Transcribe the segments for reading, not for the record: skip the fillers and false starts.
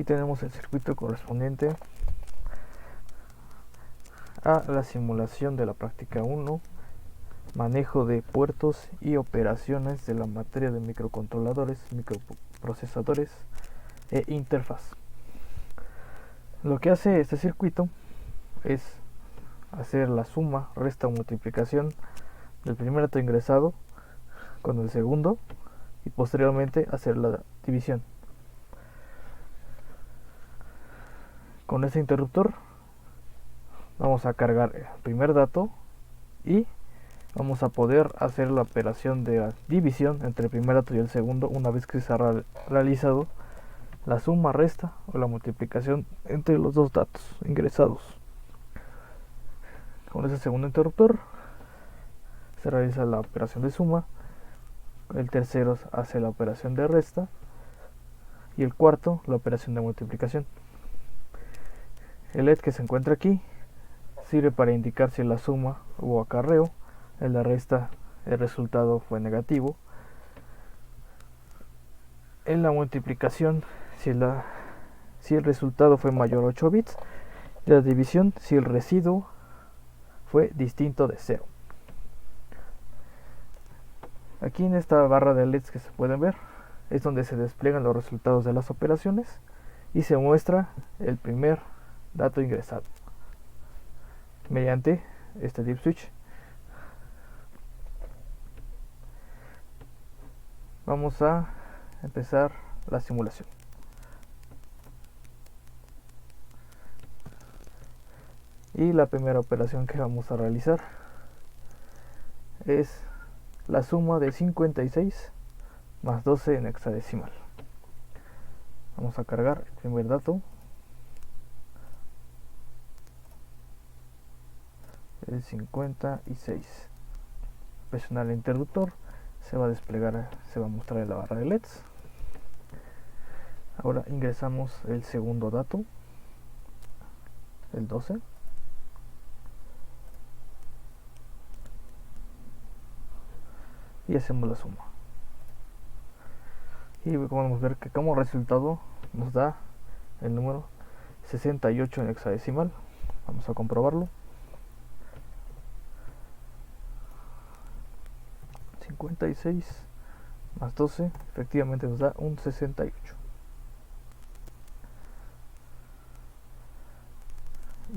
tenemos el circuito correspondiente a la simulación de la práctica 1, manejo de puertos y operaciones de la materia de microcontroladores, microprocesadores e interfaz. Lo que hace este circuito es hacer la suma, resta o multiplicación del primer dato ingresado con el segundo y posteriormente hacer la división. Con este interruptor vamos a cargar el primer dato y vamos a poder hacer la operación de la división entre el primer dato y el segundo una vez que se ha realizado la suma, resta o la multiplicación entre los dos datos ingresados. Con ese segundo interruptor se realiza la operación de suma, el tercero hace la operación de resta y el cuarto la operación de multiplicación. El LED que se encuentra aquí sirve para indicar si la suma hubo acarreo, en la resta el resultado fue negativo, en la multiplicación si el resultado fue mayor a 8 bits, y la división si el residuo fue distinto de 0. Aquí en esta barra de LEDs que se pueden ver es donde se despliegan los resultados de las operaciones y se muestra el primer dato ingresado mediante este dip switch. Vamos a empezar la simulación. Y la primera operación que vamos a realizar es la suma de 56 más 12 en hexadecimal. Vamos a cargar el primer dato, el 56. Presionar el interruptor, se va a desplegar, se va a mostrar en la barra de LEDs. Ahora ingresamos el segundo dato, el 12. Y hacemos la suma. Y podemos ver que como resultado nos da el número 68 en hexadecimal. Vamos a comprobarlo. 56 más 12 efectivamente nos da un 68.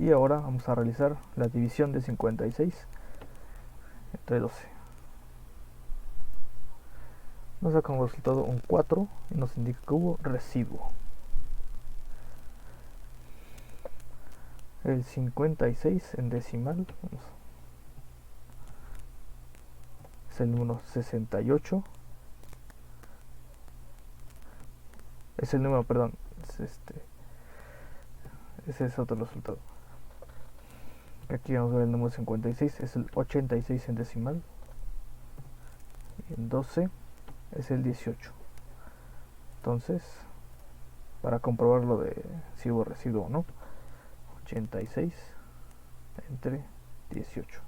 Y ahora vamos a realizar la división de 56 entre 12. Nos da como resultado un 4 y nos indica que hubo residuo. El 56 en decimal es el número 68. Es el número, perdón, ese es otro resultado. Aquí vamos a ver el número 56, es el 86 en decimal. Y en 12 es el 18. Entonces, para comprobar lo de si hubo residuo o no, 86 entre 18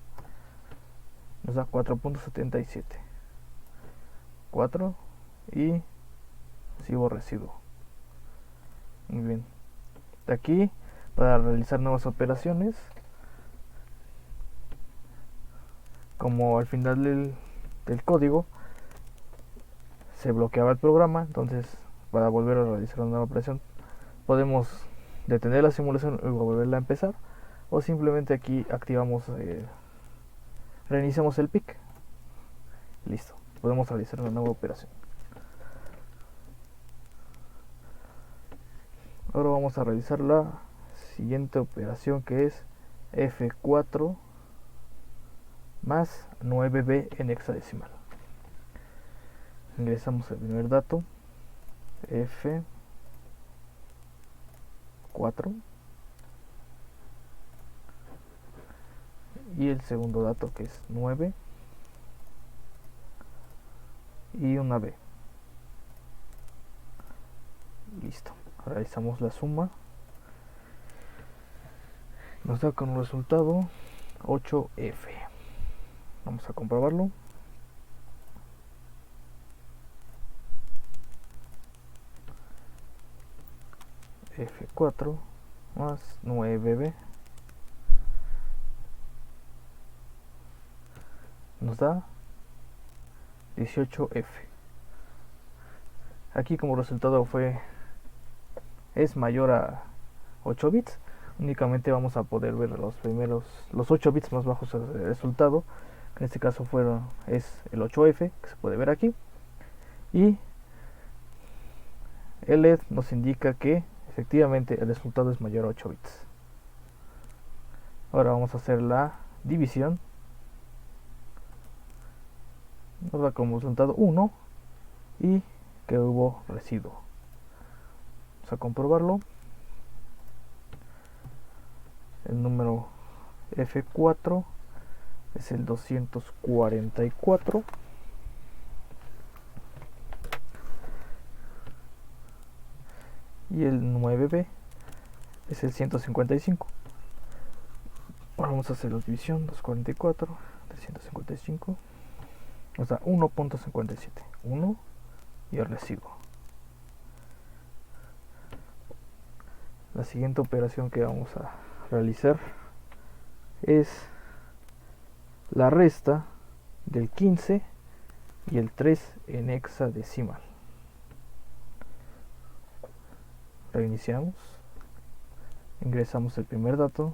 nos da 4.77. 4 y si hubo residuo. Muy bien. De aquí, para realizar nuevas operaciones, como al final del código se bloqueaba el programa, entonces para volver a realizar una nueva operación podemos detener la simulación y volverla a empezar, o simplemente aquí activamos, reiniciamos el PIC. Listo, podemos realizar una nueva operación. Ahora vamos a realizar la siguiente operación, que es F4 más 9b en hexadecimal. Ingresamos el primer dato, F4, y el segundo dato, que es 9 y una b. Listo, realizamos la suma, nos da como resultado 8F. Vamos a comprobarlo. F4 más 9B nos da 18F. Aquí como resultado es mayor a 8 bits. Únicamente vamos a poder ver los 8 bits más bajos del resultado, que en este caso es el 8F, que se puede ver aquí, y el LED nos indica que efectivamente el resultado es mayor a 8 bits. Ahora vamos a hacer la división. Nos da como resultado 1 y que hubo residuo. Vamos a comprobarlo. El número F4 es el 244 y el 9B es el 155. Ahora vamos a hacer la división. 244 de 155 nos da 1.57, 1 y el residuo. La siguiente operación que vamos a realizar es la resta del 15 y el 3 en hexadecimal. Reiniciamos, ingresamos el primer dato,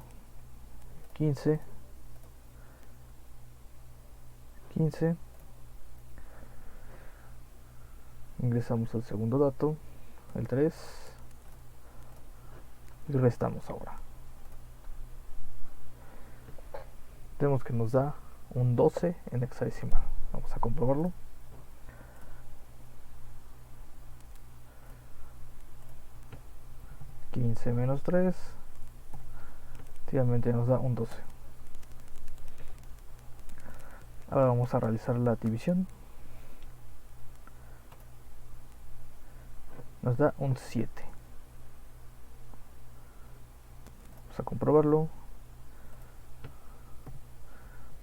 15, ingresamos el segundo dato, el 3, y restamos ahora. Vemos que nos da un 12 en hexadecimal. Vamos a comprobarlo. Menos 3 efectivamente nos da un 12. Ahora vamos a realizar la división. Nos da un 7. Vamos a comprobarlo.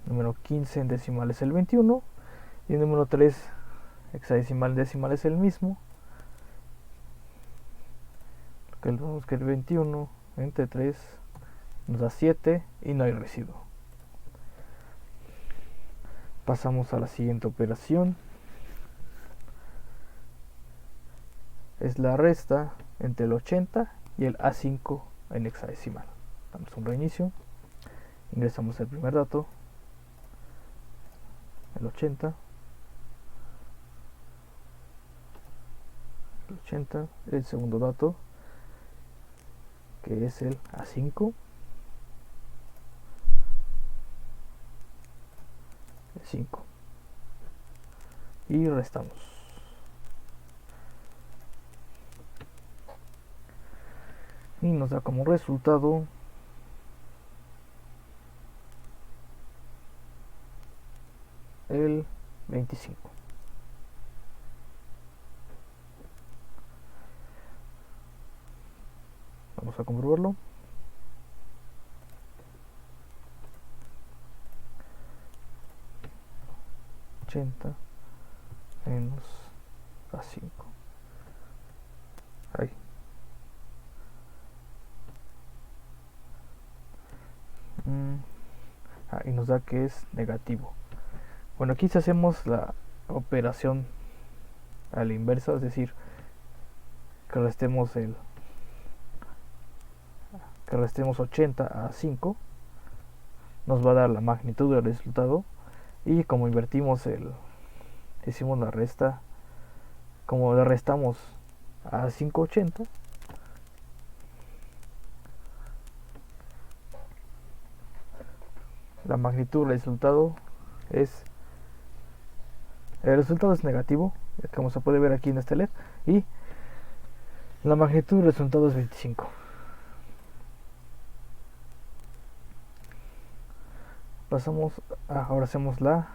Número 15 en decimal es el 21 y el número 3 hexadecimal en decimal es el mismo. Vemos que el 21 entre 3 nos da 7 y no hay residuo. Pasamos a la siguiente operación. Es la resta entre el 80 y el A5 en hexadecimal. Damos un reinicio. Ingresamos el primer dato, el 80, el segundo dato, que es el A5, el 5, y restamos. Y nos da como resultado el 25. Vamos a comprobarlo. Menos A5. Ahí. Y nos da que es negativo. Bueno, aquí si hacemos la operación a la inversa, es decir, que restemos 80 a 5, nos va a dar la magnitud del resultado. Y como hicimos la resta, como le restamos a 580, la magnitud del resultado es negativo, como se puede ver aquí en este LED, y la magnitud del resultado es 25. Ahora hacemos la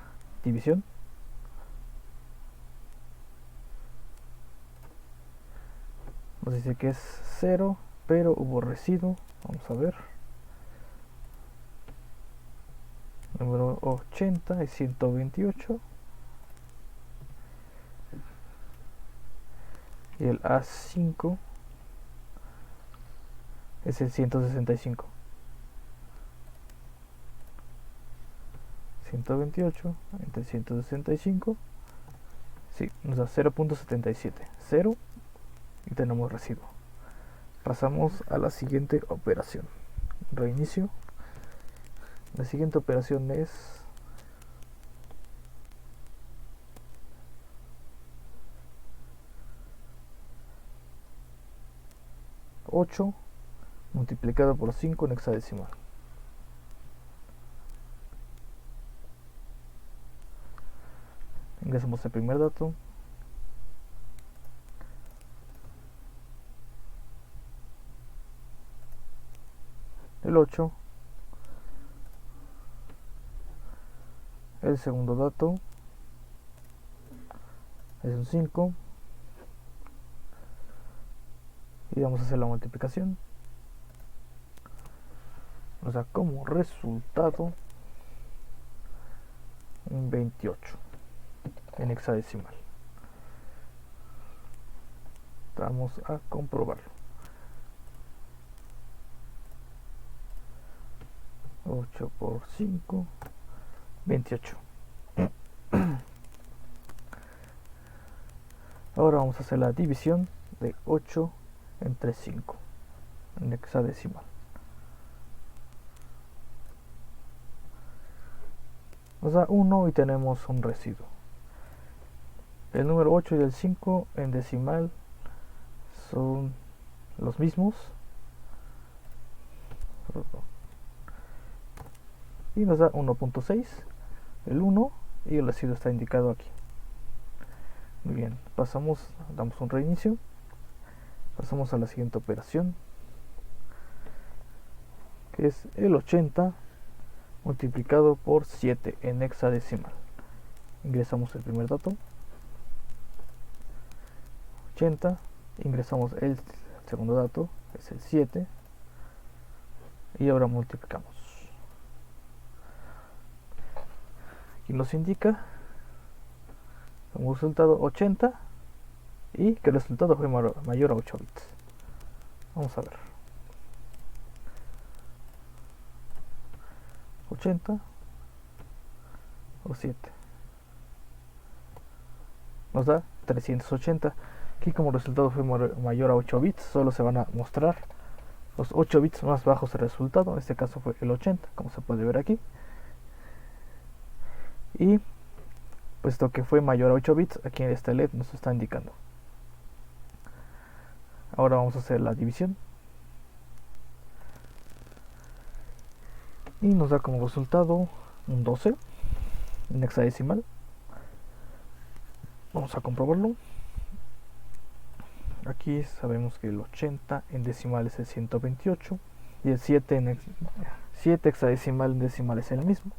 división. Nos dice que es 0, pero hubo residuo. Vamos a ver. Número 80 es 128. Y el A5 es el 165. 128 entre 165, sí, nos da 0.77, 0, y tenemos residuo. Pasamos a la siguiente operación. Reinicio. La siguiente operación es 8 multiplicado por 5 en hexadecimal. Ingresamos el primer dato. El 8. El segundo dato es un 5. Y vamos a hacer la multiplicación. Nos da como resultado un 28 en hexadecimal. Vamos a comprobarlo. 8 por 5, 28. Ahora vamos a hacer la división de 8 entre 5 en hexadecimal. Nos da 1 y tenemos un residuo. El número 8 y el 5 en decimal son los mismos. Y nos da 1.6, el 1, y el residuo está indicado aquí. Muy bien, damos un reinicio. Pasamos a la siguiente operación, que es el 80 multiplicado por 7 en hexadecimal. Ingresamos el primer dato, 80, ingresamos el segundo dato, es el 7, y ahora multiplicamos. Aquí nos indica como resultado 80 y que el resultado fue mayor a 8 bits. Vamos a ver. 80 o 7 nos da 380. Aquí como resultado fue mayor a 8 bits, solo se van a mostrar los 8 bits más bajos del resultado. En este caso fue el 80, como se puede ver aquí. Y puesto que fue mayor a 8 bits, aquí en este LED nos está indicando. Ahora vamos a hacer la división. Y nos da como resultado un 12 en hexadecimal. Vamos a comprobarlo. Aquí sabemos que el 80 en decimal es el 128 y el 7 hexadecimal en decimal es el mismo.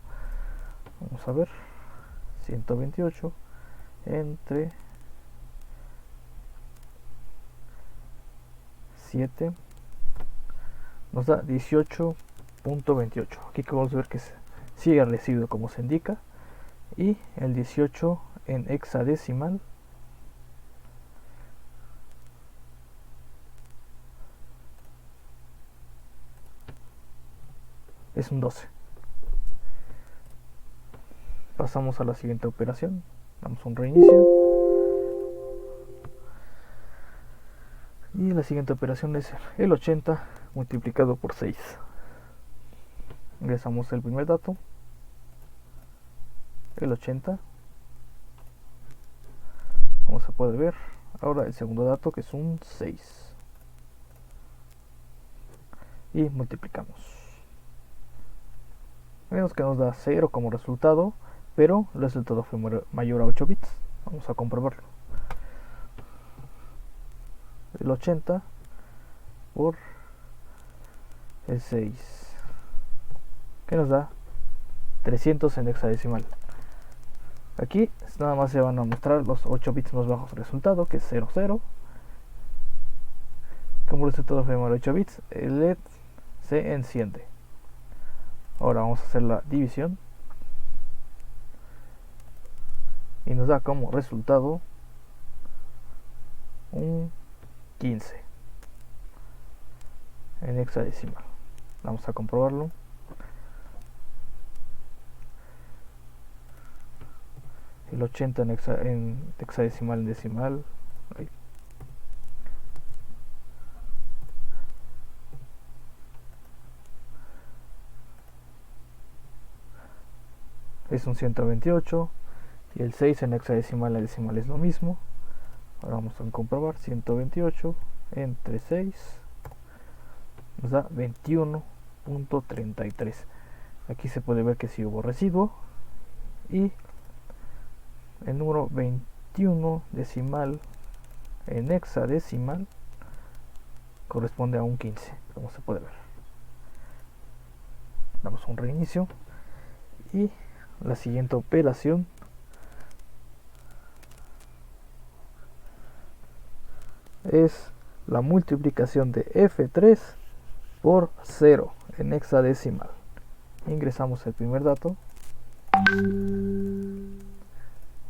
Vamos a ver. 128 entre 7 nos da 18.28. Aquí podemos ver que sigue el residuo como se indica, y el 18 en hexadecimal es un 12. Pasamos a la siguiente operación, damos un reinicio, y la siguiente operación es el 80 multiplicado por 6. Ingresamos el primer dato, el 80, como se puede ver. Ahora el segundo dato, que es un 6, y multiplicamos. Vemos que nos da 0 como resultado, pero el resultado fue mayor a 8 bits. Vamos a comprobarlo. El 80 por el 6, que nos da 300 en hexadecimal. Aquí nada más se van a mostrar los 8 bits más bajos del resultado, que es 00. Como resultado fue mayor a 8 bits, el LED se enciende. Ahora vamos a hacer la división. Y nos da como resultado un 15 en hexadecimal. Vamos a comprobarlo. El 80 en hexadecimal en decimal. Ahí. Es un 128. Y el 6 en hexadecimal a decimal es lo mismo. Ahora vamos a comprobar. 128 entre 6 nos da 21.33. Aquí se puede ver que sí hubo residuo. Y el número 21 decimal en hexadecimal corresponde a un 15, como se puede ver. Damos un reinicio y la siguiente operación es la multiplicación de F3 por 0 en hexadecimal. Ingresamos el primer dato,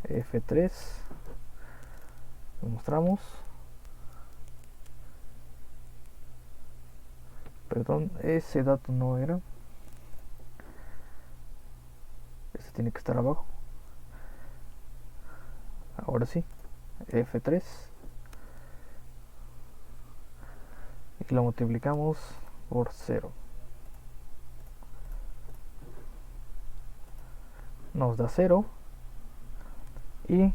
F3, lo mostramos, perdón, ese dato no era, ese tiene que estar abajo. Ahora sí, F3 y lo multiplicamos por 0, nos da 0 y el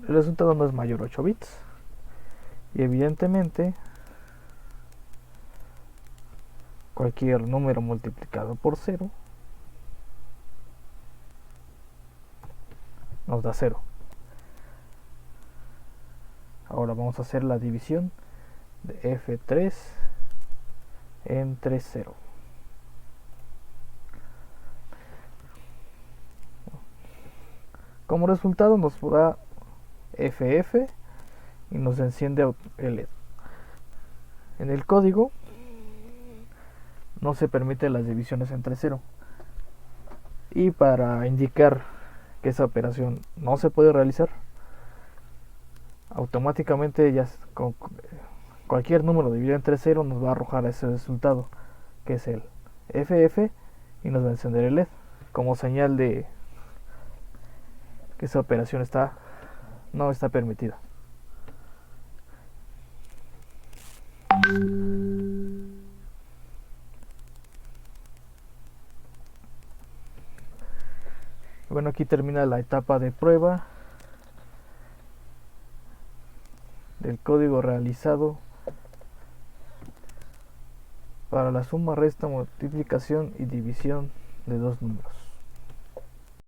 resultado no es mayor a 8 bits y evidentemente cualquier número multiplicado por 0 nos da 0. Ahora vamos a hacer la división de F3 entre 0. Como resultado nos da FF y nos enciende el LED. En el código no se permiten las divisiones entre 0. Y para indicar que esa operación no se puede realizar, automáticamente ya con cualquier número dividido entre 0 nos va a arrojar ese resultado, que es el FF, y nos va a encender el LED como señal de que esa operación no está permitida. Bueno, aquí termina la etapa de prueba del código realizado para la suma, resta, multiplicación y división de dos números.